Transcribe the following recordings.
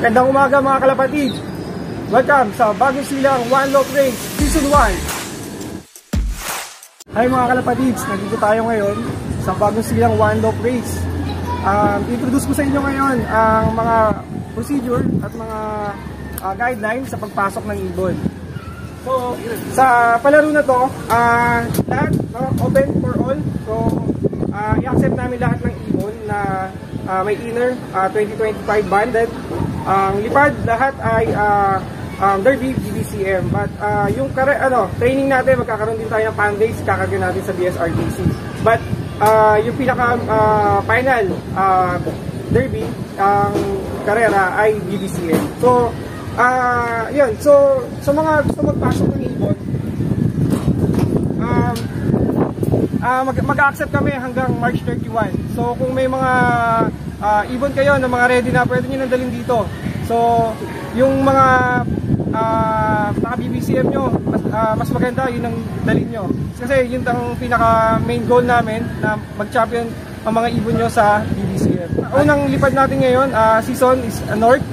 Magandang umaga mga kalapatid. Welcome sa Bagong Silang One Loop Race Season 1. Hi mga kalapatids, nandito tayo ngayon sa Bagong Silang One Loop Race. Introduce ko sa inyo ngayon ang mga procedure at mga guidelines sa pagpasok ng ibon. So, sa palaro na to, lahat open for all. So, i-accept namin lahat ng ibon na may inner 2025 banded. Ang lipad lahat ay Derby BBCM. But yung training natin, magkakaroon din tayo ng fan days, kakagyan natin sa BSRTC. But yung pinaka final Derby, ang karera ay BBCM. So, yun. So, sa mga gusto magpasok ng ibon, mag-accept kami hanggang March 31. So, kung may mga ibon kayo na mga ready na, pwede nyo nang dalhin dito. So, yung mga naka-BBCM nyo, mas maganda yun ang dalhin nyo. Kasi yun ang pinaka main goal namin, na mag-champion ang mga ibon nyo sa BBCM. Unang lipad natin ngayon, season is North.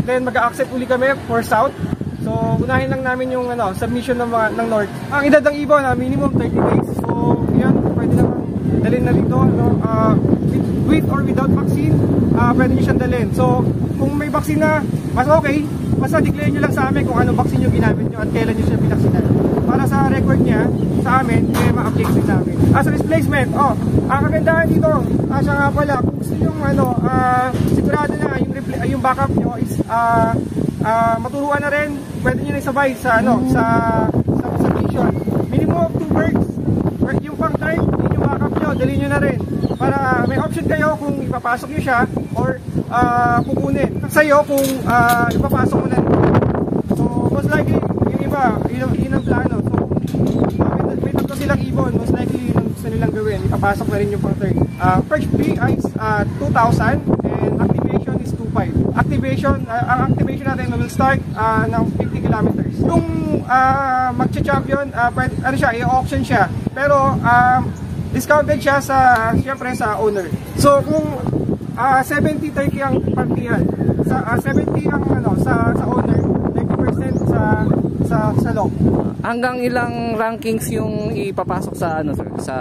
Then mag-accept uli kami for South. So, unahin lang namin yung submission ng North. Ang edad ng ibon, minimum 30 days. So, yan, pwede naman dalhin na dito. With or without vaccine, pwede nyo siyang dalhin. So, kung may vaccine na, mas okay. Basta declare nyo lang sa amin kung anong vaccine yung ginamit nyo at kailan nyo siya pinaksinan. Para sa record niya, sa amin, ma-update din namin. As a displacement, ang kagandahan dito, siya nga pala, kung gusto yung sigurado na yung backup nyo is maturuan na rin, pwede nyo na isabay sa mission. Minimum of 2 birds. Yung pang third, yung backup nyo, dali nyo na rin. Para may option kayo kung ipapasok nyo siya or kukunin. Sa'yo kung ipapasok mo na rin. So, most likely, yung iba, yun ang plano. So, may tatlo silang ibon, most likely yun ang gusto nilang gawin. Ipapasok na rin yung pang third. First fee is 2,000 and activation is 2,500. Ang activation natin will start ng 50 kilometers. Yung magcha-champion, i-auction siya. Pero, discounted siya siyempre sa owner. So, kung 70 turkey ang partihan, 70 ang sa owner, 30% sa lock. Hanggang ilang rankings yung ipapasok sa sir, sa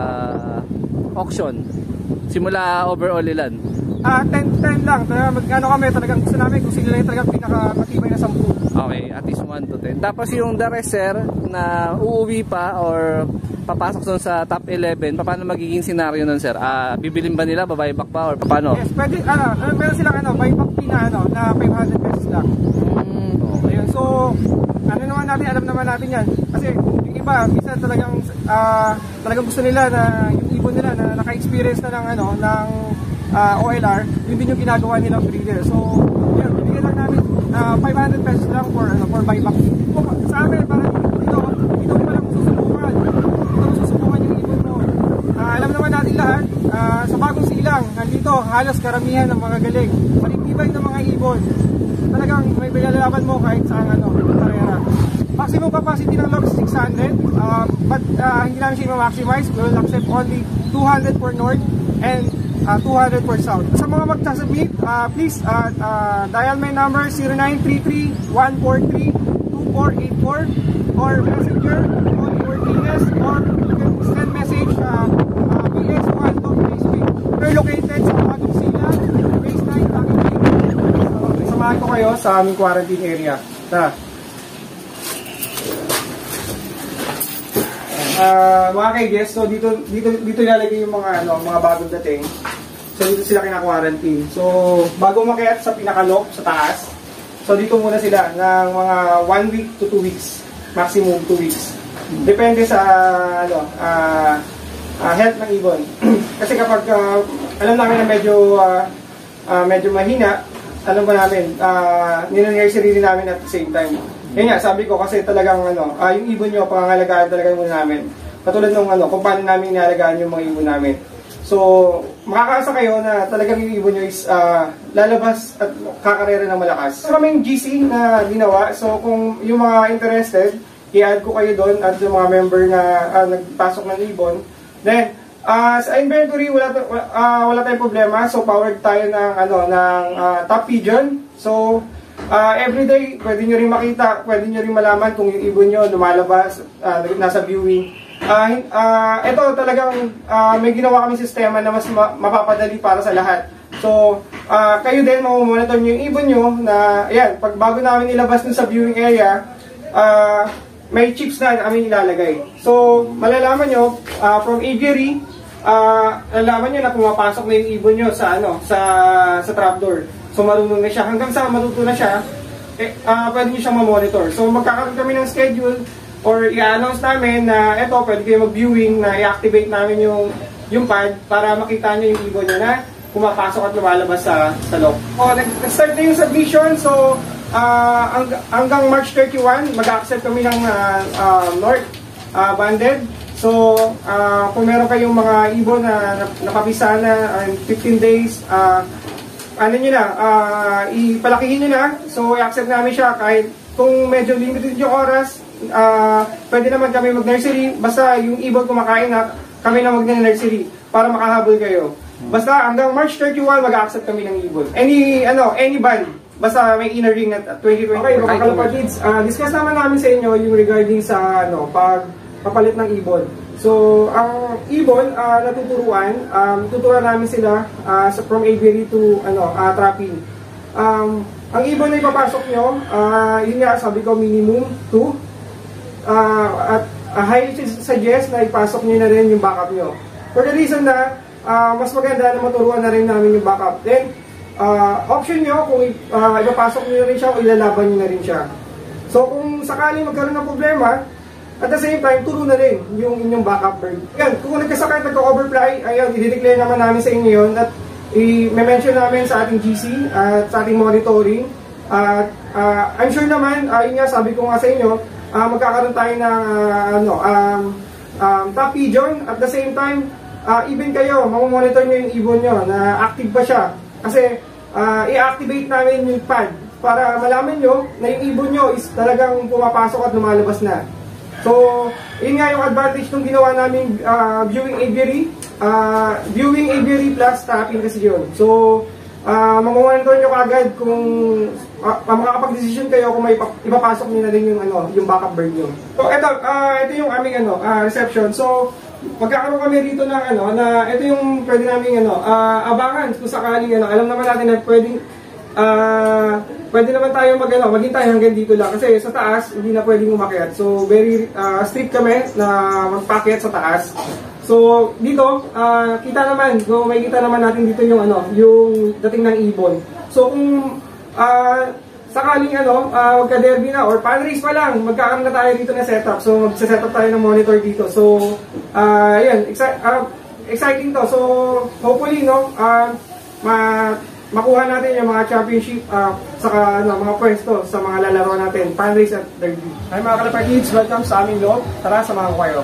auction? Simula overall ilan? 10 lang. Talagang gusto namin kung sino lang talagang pinakamatibay na 10. Okay, at least 1 to 10. Tapos yung the rest, sir, na uuwi pa or papasok doon sa top 11, paano magiging scenario nun, sir? Bibilin ba nila, buyback pa or paano? Yes, pwede, meron silang buyback fee na 500 pesos lang. Okay. Ayun, so, alam naman natin yan. Kasi yung iba, minsan talagang gusto nila na yung ibon nila na naka-experience na ng OLR, yun din yung ginagawa nilang breeder. So, yun, bibigyan lang namin 500 pesos lang for buyback fee. Sa amin, parang ito pa lang susubukan. Yung ibon mo. Alam naman natin lahat, sa Bagong Silang, nandito halos karamihan ng mga galing. Maligtibay ng mga ibon. Talagang may bilalaban mo kahit saan karera. Maximum capacity ng log is 600, but hindi namin siya ma-maximize. We will accept only 200 for north and 200 for south. Sa mga magsasubmit, please dial my number 0933-143-2484 or messenger Oli Ortigas, or you can send message BS1 to Facebook. We're located sa Bagong Silang, Race 9, Taguig. Samahan ko kayo sa aming quarantine area. Mga kay-guest, so dito nilalagay yung mga bagong dating. So dito sila kina-quarantine. So bago umakyat sa pinaka-lock sa taas, so dito muna sila ng mga 1 week to 2 weeks, maximum 2 weeks. Depende sa health ng ibon. Kasi kapag alam namin na medyo mahina, alam ba namin, ninangyari rin namin at the same time. Yan nga, sabi ko kasi talagang yung ibon nyo, pangangalagaan talaga muna namin. Katulad nung kung paano namin inalagaan yung mga ibon namin. So, makakaasa kayo na talagang yung ibon nyo is lalabas at kakarera ng malakas. Kaming GC na ginawa, so kung yung mga interested, i-add ko kayo doon at yung mga member na nagpasok ng ibon. Then, sa inventory, wala tayong problema. So, powered tayo ng Top Pigeon. So, everyday, pwede nyo rin makita, pwede nyo rin malaman kung yung ibon nyo lumalabas, nasa viewing. Ito talagang may ginawa kami sistema na mas mapapadali para sa lahat. So, kayo din, mamomonitor nyo yung ibon nyo na, ayan, pag bago namin ilabas dun sa viewing area, may chips na kami ilalagay. So, malalaman nyo, from aviary, malalaman nyo na pumapasok na yung ibon nyo sa, sa trapdoor. So, marunong na siya. Hanggang sa matuto na siya, pwede nyo siyang mamonitor. So, magkakaroon kami ng schedule or i-announce namin na eto, pwede kayo mag-viewing na i-activate namin yung pad para makita nyo yung ibon nyo na pumapasok at lumalabas sa loob. Nag-start na yung submission. So, hanggang March 31, mag-accept kami ng North banded. So, kung meron kayong mga ibon na napapisa na 15 days, ano nyo na, ipalakihin nyo na. So, i-accept namin siya kahit kung medyo limited yung oras, pwede naman kami mag-nursery. Basta yung ibon kumakain na, kami na mag-nursery para makahabol kayo. Basta hanggang March 31, mag-accept kami ng ibon. Any band. Basta may inner ring at 2020. Okay, mga Kalapad Kids, discuss naman namin sa inyo yung regarding sa pagpapalit ng ibon. So, ang ibon, tuturuan namin sila from aviary to trapping. Ang ibon na ipapasok nyo, yun nga, sabi ko minimum 2. At highly suggest na ipasok nyo na rin yung backup nyo. For the reason na, mas maganda na maturuan na rin namin yung backup. Then, option nyo kung ipapasok nyo na rin siya o ilalaban nyo na rin siya. So, kung sakaling magkaroon ng problema, at the same time, turo na rin yung inyong backup bird. Yan, kung nagkasakit, nagka-overfly, ayun, i-declare naman namin sa inyo yun at i-mention namin sa ating GC at sa ating monitoring. At I'm sure naman, yun nga, sabi ko nga sa inyo, magkakaroon tayo ng top pigeon. At the same time, even kayo, mamomonitor nyo yung ibon nyo na active ba siya. Kasi i-activate namin yung pad para malaman nyo na yung ibon nyo is talagang pumapasok at lumalabas na. So, yun nga yung advantage nung ginawa namin viewing aviary plus tapping kasi yun. So, mamomonitor nyo kaagad kung makakapag-decision kayo kung may ipapasok nyo na rin yung backup bird nyo. So, ito yung aming reception. So, magkakaroon kami rito ng na ito yung pwede namin abangan kung sakaling alam naman natin na pwede naman tayo maghintay hanggang dito lang kasi sa taas hindi na pwedeng umakyat. So very strict kami na magpakyat sa taas. So dito kita naman, may kita naman natin dito yung yung dating ng ibon. So kung sakaling magka-derby na or pan race pa lang, magkakaroon na tayo dito na setup. So magse-setup tayo ng monitor dito. So ayan, exciting to. So hopefully makuha natin yung mga championship saka mga pwesto sa mga lalaro natin, pan race at derby. Hi mga Kalapad Kids, welcome sa aming loob. Tara, samahan ko kayo.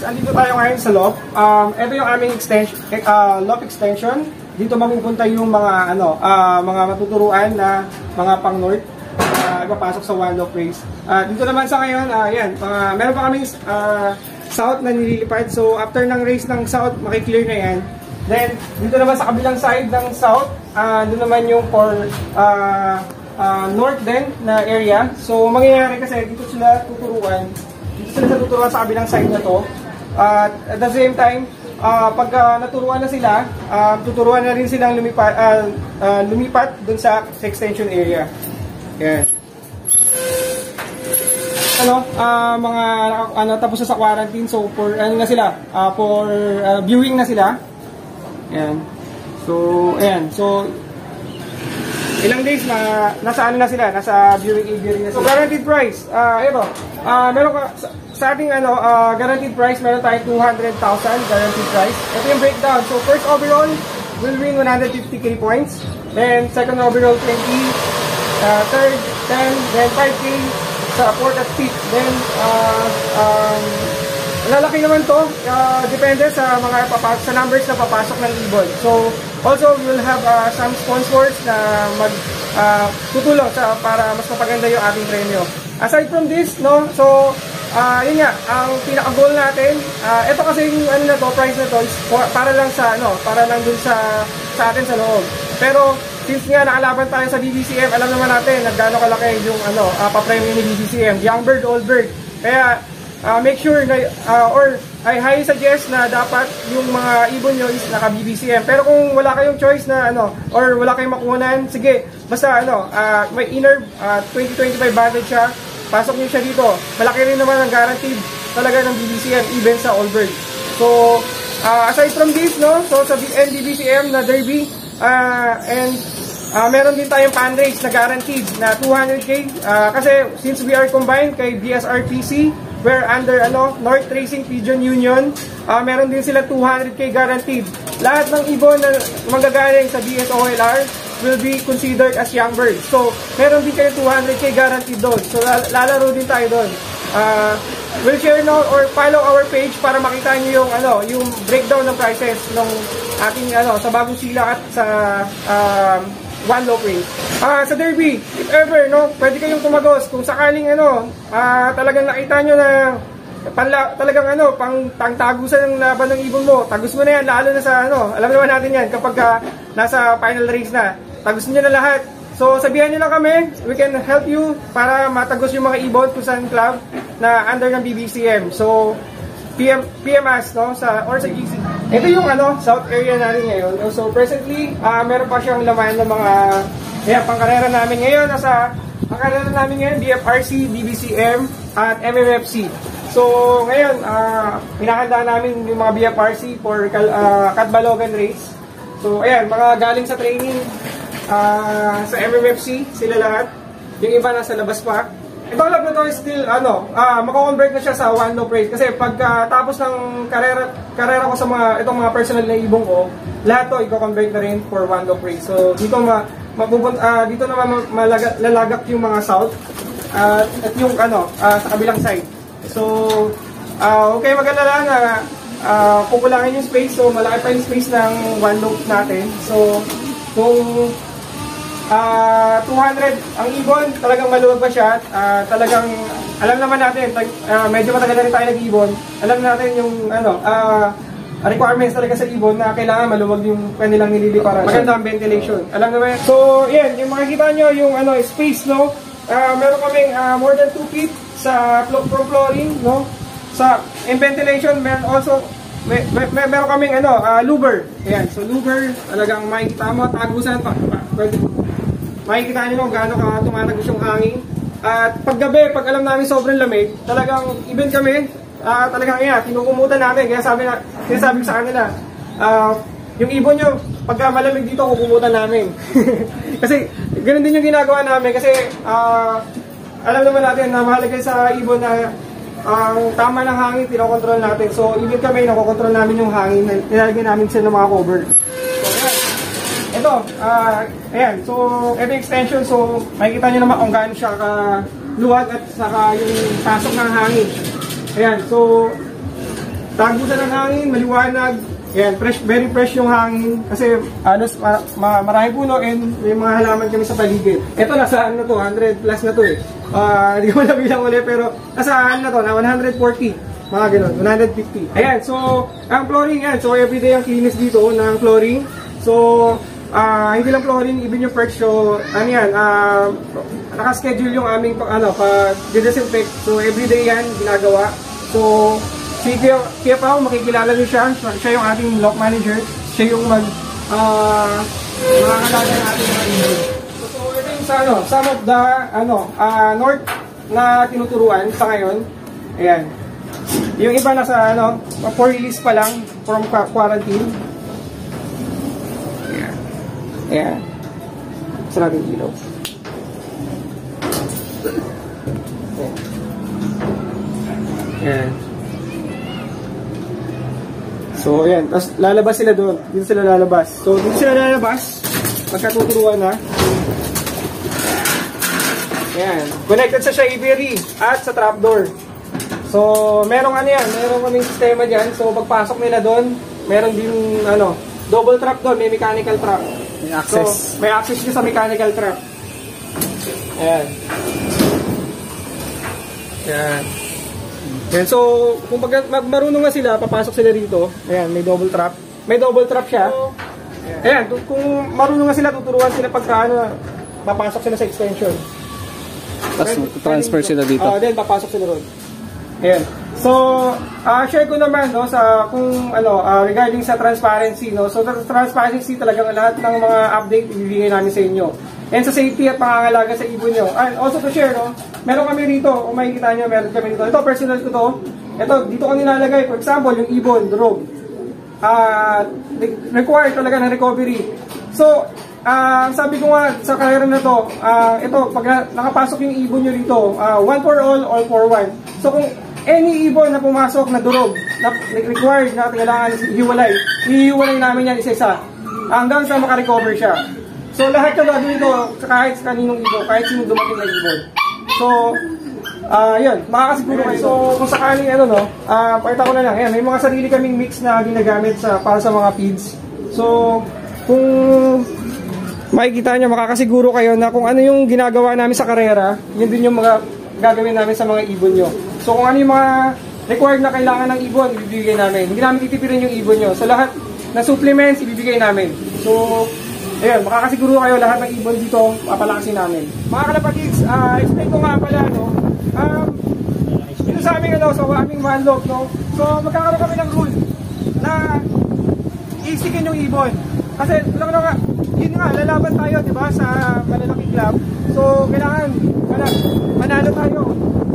Andito tayo ngayon sa loob. Ito yung aming loop extension. Dito mapupunta yung mga mga matuturuan na mga pang north ipapasok sa one loop race. Dito naman sa ngayon, meron pa kaming south na nililipad. So after ng race ng south, makiklear na yan. Then, dito naman sa kabilang side ng south, doon naman yung for north din na area. So, mangyayari kasi dito sila tuturuan. Dito sila tuturuan sa kabilang side na to. At the same time, pagka naturuan na sila, tuturuan na rin silang lumipat doon sa extension area. Yan. Tapos na sa quarantine. So, for viewing na sila. Ayan. So, ayan. So, ilang days nasa sila? Nasa viewing aviary na sila. So, guaranteed price. Ito. Meron ka, sa ating guaranteed price, meron tayong 200,000 guaranteed price. Ito yung breakdown. So, first overall, will win 150k points. Then, second overall, 20. Third, 10. Then, 5k sa fourth at fifth. Then, lalaki naman to, depende sa sa numbers na papasok ng ibon. So, also we'll have some sponsors na tutulong para mas mapaganda yung ating premyo. Aside from this, so yun nga, ang pinaka-goal natin, ito kasi yung price na to is para lang dun sa atin sa loob. Pero since nga nakalaban tayo sa BBCM, alam naman natin na gaano kalaki yung pa-premium ni BBCM, young bird, old bird. Kaya make sure na or I highly suggest na dapat yung mga ibon nyo is naka BBCM. Pero kung wala kayong choice na or wala kayong makuhanan, sige, basta may inner 20-25 banded siya, pasok nyo siya dito. Malaki rin naman ang guaranteed talaga ng BBCM even sa all bird. So aside from this, so sa BBCM na Derby, and meron din tayong pan race na guaranteed na 200k, kasi since we are combined kay BSRPC, we're under North Racing Pigeon Union, meron din sila 200k guaranteed. Lahat ng ibon na magagaling sa BSOLR will be considered as young birds. So meron din kayo 200k guaranteed doon. So lalaro din tayo doon. We'll share now or follow our page para makita niyo yung breakdown ng prices ng ating sa bagong silak at sa one low rate. Sa Derby, if ever pwede kayong tumagos kung sakaling talagang nakita nyo na talagang pangtagusan ng laban ng ibon mo. Tagus mo na yan, lalo na sa alam naman natin yan kapag nasa final race na. Tagus nyo na lahat. So sabihan nyo lang kami, we can help you para matagos yung mga ibon kung saan club na under ng BBCM. So PM us sa GC. Ito yung south area natin ngayon. So presently, meron pa siyang laman ng mga pangkarera namin ngayon. Ang karera namin ngayon, BFRC, BBCM, at MMFC. So ngayon, pinahanda namin yung mga BFRC for Catbalogan race. So ayan, mga galing sa training sa MMFC, sila lahat. Yung iba nasa labas pa. Itong lab na to is still, mako-convert na siya sa one low rate. Kasi pagkatapos ng karera ko sa itong mga personal na ibong ko, lahat to i-convert na rin for one low rate. So dito dito naman lalagak yung mga south at yung sa kabilang side. So okay, mag-alala na kukulangin yung space. So malaki pa yung space ng one low natin. So kung 200 ang ibon, talagang maluwag pa siya. Talagang alam naman natin, medyo matagal na rin tayo nag-ibon. Alam natin yung requirements talaga sa ibon na kailangan maluwag yung kanilang nililiparan. Maganda ang ventilation. Alam naman. So, yan, yung makikita nyo yung space, meron kaming more than 2 feet sa from flooring, in ventilation, meron also meron kaming louver. Ayan, so louver, talagang makikita mo, tagusan pa. Makikita nyo kung gaano ka tumatagos yung hangin. At paggabi, pag alam namin sobrang lamig, talagang even kami, talagang kinukumutan natin. Kaya sinasabi ko sa kanila, yung ibon nyo, pagka malamig dito, kukumutan namin. Kasi ganun din yung ginagawa namin. Kasi alam naman natin na mahalaga sa ibon na ang tama ng hangin, tinokontrol natin. So even kami, nakokontrol namin yung hangin, nilalagyan namin sila ng mga cover. Ito, ayan, so ito yung extension, so makikita nyo naman kung gaano siya kaluwag at saka yung pasok ng hangin. Ayan, so tagusan ng hangin, maliwanag, ayan, very fresh yung hangin kasi halos maraming puno and may mga halaman kami sa paligid. Ito nasa 100 plus na to hindi ko nabilang ulit pero nasa na to, na 140. Mga ganun, 150. Ayan, so ang flooring yan, so everyday ang kinis dito ng flooring. So hindi lang flooring, even yung perch. So naka-schedule yung aming pag-disinfect. So everyday yan ginagawa. So si Kuya Pao, makikilala niyo siya. Siya yung ating lock manager. Siya yung makakalaga natin mga ibon. So ito yung some of the north na tinuturuan sa ngayon. Ayan. Yung iba nasa for release pa lang from quarantine. Ayan. Sarap yung ilaw. Ayan. So, ayan. Tapos, lalabas sila doon. Dito sila lalabas. So, dito sila lalabas. Magkatuturuan na. Ayan. Connected sa Shavery at sa trapdoor. So, merong merong kaming sistema dyan. So, pagpasok nila doon, meron din, double trap doon. May mechanical trap. May access. So, may access siya sa mechanical trap. Ayan. Ayan. Ayan. So, kung marunong na sila, papasok sila rito. Ayan, may double trap. May double trap siya. So, Ayan, kung marunong nga sila, tuturuan sila pagka ano, papasok sila sa extension. Tapos transfer sila dito. Then papasok sila ron. Ayan. So, share ko naman no sa kung ano regarding sa transparency no. So, transparency talagang lahat ng mga update ibibigay namin sa inyo. And sa safety at pangangalaga sa ibon nyo. And also to share no, meron kami rito, kung makikita nyo, meron kami rito. Ito personal ko to. Ito dito ko nilalagay, for example, yung ibon, durog. Required talaga ng recovery. So, sabi ko nga sa karera na to, ito, pag nakapasok yung ibon nyo dito, one for all for one. So, kung any ibon na pumasok na durog, na required na kailangan hihiwalay namin yan isa-isa hanggang sa makarecover siya. So, lahat yung gagawin ko kahit sa kaninong ibon, kahit sino dumating na ibon. So, yun, makakasiguro kayo. So, kung sakaling ano no, pakita ko na lang, ayan, may mga sarili kaming mix na ginagamit para sa mga feeds. So, kung makikita nyo, makakasiguro kayo na kung ano yung ginagawa namin sa karera, yun din yung mga gagawin namin sa mga ibon nyo. So kung ano yung mga required na kailangan ng ibon, ibibigay namin. Hindi namin titipirin yung ibon nyo. So lahat na supplements, ibibigay namin. So, ayun, makakasiguro kayo lahat ng ibon dito, papalakasin namin. Mga kalapatids, explain ko nga pala, no? Dito sa aming, sa aming manlog, no? So magkakaroon kami ng rule na istikin yung ibon. Kasi, alam mo nga, yun nga, lalaban tayo, di ba, sa malalaking club. So, kailangan, manalo tayo.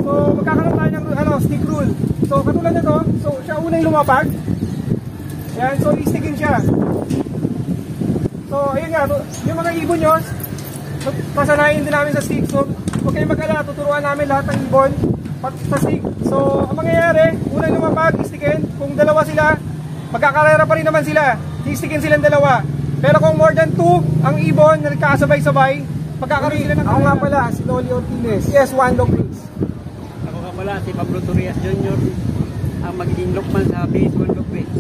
So, magkakaroon tayo ng stick rule. So, katulad na to, so, siya unang lumapag. Ayan, so, istikin siya. So, ayun nga, yung mga ibon nyo, pasanayin din namin sa stick. So, huwag kayong mag-ala, tuturuan namin lahat ng ibon sa stick. So, ang mangyayari, unang lumapag, istikin. Kung dalawa sila, magkakarera pa rin naman sila. Istikin silang dalawa. Pero kung more than 2 ang ibon na nagkakasabay-sabay, pagkakaroon sila ng... Ako nga pala, si Noli Ortiz. Yes, one dog race. Ako nga pala, si Pablo Torres Jr. ang magiging lookman sa baseball dog race.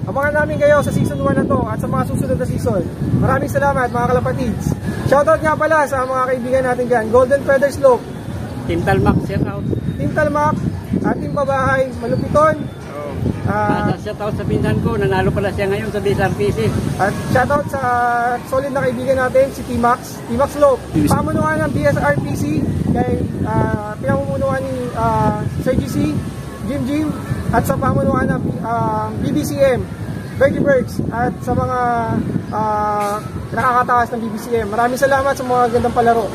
Abangan namin kayo sa season 1 na to at sa mga susunod na season. Maraming salamat mga kalapatids. Shoutout nga pala sa mga kaibigan natin dyan. Golden Feather Slope, Team Talmac, shout out. Team Talmac, ating pabahay, Malupiton. Shoutout sa pinsan ko, nanalo pala siya ngayon sa BSRPC. At shoutout sa solid na kaibigan natin, si T-Max Slope. Pamunuan ng BSRPC, kay pinamumunuan ni Sir GC, Jim, at sa pamunuan ng BBCM, Bergie Bergs, at sa mga nakakataas ng BBCM. Maraming salamat sa mga gandang palaro.